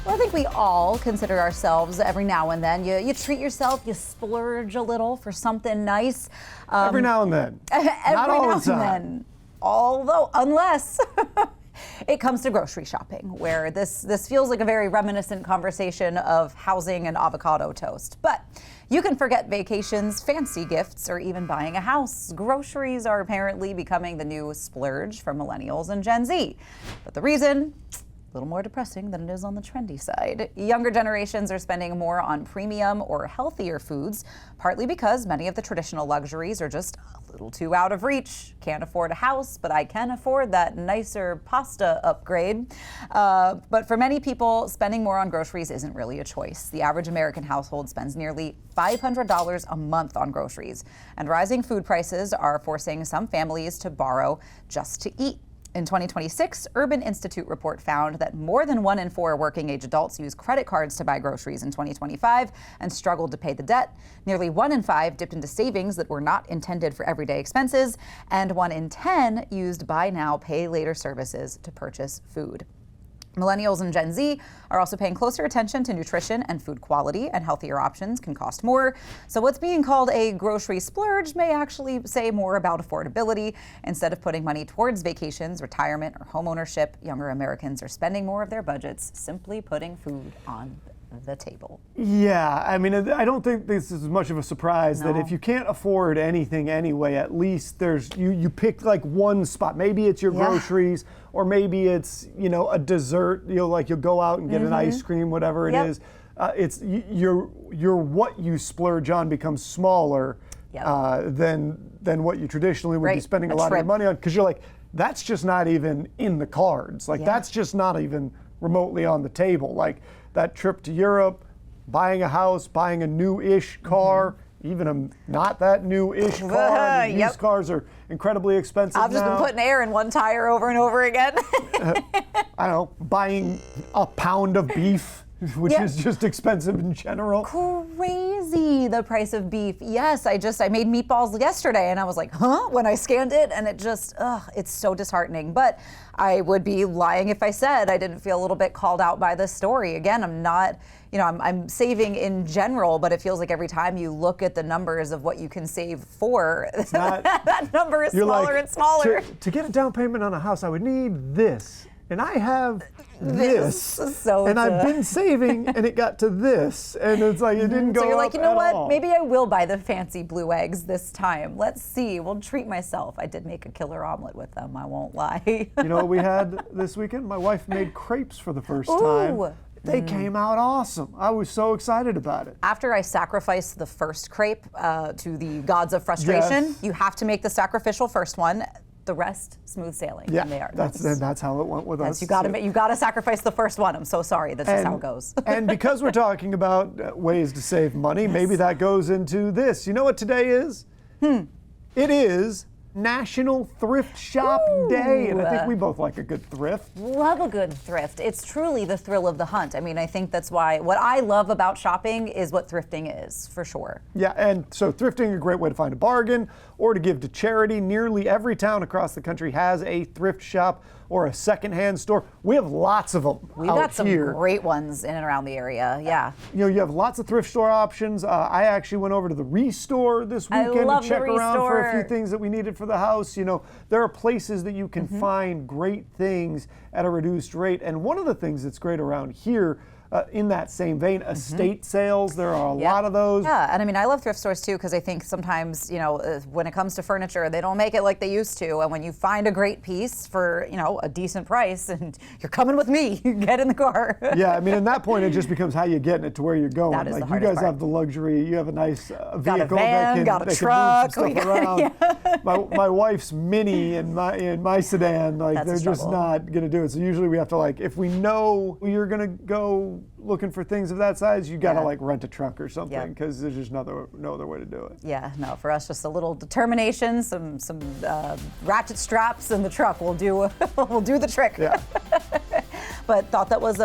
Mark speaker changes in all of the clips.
Speaker 1: Well, I think we all consider ourselves every now and then. You treat yourself, you splurge a little for something nice.
Speaker 2: Every now and then. Not all the time.
Speaker 1: Although, unless it comes to grocery shopping, where this feels like a very reminiscent conversation of housing and avocado toast. But you can forget vacations, fancy gifts, or even buying a house. Groceries are apparently becoming the new splurge for millennials and Gen Z. But the reason, a little more depressing than it is on the trendy side. Younger generations are spending more on premium or healthier foods, partly because many of the traditional luxuries are just a little too out of reach. Can't afford a house, but I can afford that nicer pasta upgrade. But for many people, spending more on groceries isn't really a choice. The average American household spends nearly $500 a month on groceries, and rising food prices are forcing some families to borrow just to eat. In 2026, Urban Institute report found that more than 1 in 4 working-age adults use credit cards to buy groceries in 2025 and struggled to pay the debt. Nearly 1 in 5 dipped into savings that were not intended for everyday expenses, and 1 in 10 used buy now, pay later services to purchase food. Millennials and Gen Z are also paying closer attention to nutrition and food quality, and healthier options can cost more. So what's being called a grocery splurge may actually say more about affordability. Instead of putting money towards vacations, retirement, or homeownership, younger Americans are spending more of their budgets simply putting food on the table.
Speaker 2: Yeah, I mean, I don't think this is much of a surprise that if you can't afford anything anyway, at least there's you pick like one spot. Maybe it's your groceries, or maybe it's, you know, a dessert. You'll go out and get an ice cream, whatever it is. It's your what you splurge on becomes smaller than what you traditionally would be spending a lot of your money on, because you're like, that's just not even in the cards. Like that's just not even remotely on the table. Like that trip to Europe, buying a house, buying a new-ish car, even a not that new-ish car. Used cars are incredibly expensive now.
Speaker 1: I've just been putting air in one tire over and over again.
Speaker 2: I don't know, buying a pound of beef, which is just expensive in general.
Speaker 1: Crazy, the price of beef. Yes, I made meatballs yesterday and I was like, huh? When I scanned it, and it just, it's so disheartening. But I would be lying if I said I didn't feel a little bit called out by this story. Again, I'm not, you know, I'm saving in general, but it feels like every time you look at the numbers of what you can save for, that number is smaller and smaller.
Speaker 2: To get a down payment on a house, I would need this. And I have this, and I've been saving, and it got to this, and it's like it didn't go up.
Speaker 1: So you're like, you know what?
Speaker 2: All.
Speaker 1: Maybe I will buy the fancy blue eggs this time. Let's see. We'll treat myself. I did make a killer omelet with them. I won't lie.
Speaker 2: You know what we had this weekend? My wife made crepes for the first time. They came out awesome. I was so excited about it.
Speaker 1: After I sacrificed the first crepe to the gods of frustration, you have to make the sacrificial first one. The rest, smooth sailing.
Speaker 2: Yeah,
Speaker 1: and they are.
Speaker 2: That's how it went with us.
Speaker 1: You got to sacrifice the first one. I'm so sorry. That's just how it goes.
Speaker 2: And because we're talking about ways to save money, maybe that goes into this. You know what today is? It is National Thrift Shop Day, and I think we both like a good thrift.
Speaker 1: Love a good thrift. It's truly the thrill of the hunt. I mean, I think that's why what I love about shopping is what thrifting is, for sure.
Speaker 2: Yeah, and so thrifting, a great way to find a bargain or to give to charity. Nearly every town across the country has a thrift shop or a secondhand store. We have lots of them.
Speaker 1: We've got some great ones in and around the area. Yeah.
Speaker 2: You know, you have lots of thrift store options. I actually went over to the Restore this weekend to check around for a few things that we needed for the house. You know, there are places that you can find great things at a reduced rate. And one of the things that's great around here, in that same vein, estate sales, there are a lot of those.
Speaker 1: Yeah, and I mean, I love thrift stores too, because I think sometimes, you know, when it comes to furniture, they don't make it like they used to. And when you find a great piece for, you know, a decent price, and you're coming with me, you get in the car.
Speaker 2: Yeah, I mean, at that point, it just becomes how you getting it to where you're going.
Speaker 1: That is
Speaker 2: like
Speaker 1: the
Speaker 2: you guys
Speaker 1: part.
Speaker 2: have the luxury, you have a nice vehicle
Speaker 1: got a van,
Speaker 2: that can,
Speaker 1: got a
Speaker 2: that
Speaker 1: truck,
Speaker 2: can move some stuff around. My wife's Mini and my sedan, like they're just not gonna do it. So usually we have to, like, if we know you're gonna go looking for things of that size, you gotta like rent a truck or something, because there's just no other way to do it.
Speaker 1: Yeah, no, for us, just a little determination, some ratchet straps, and the truck will do the trick.
Speaker 2: Yeah.
Speaker 1: But thought that was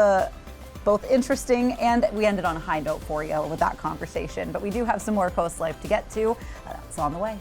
Speaker 1: both interesting, and we ended on a high note for you with that conversation. But we do have some more Coast Life to get to. That's on the way.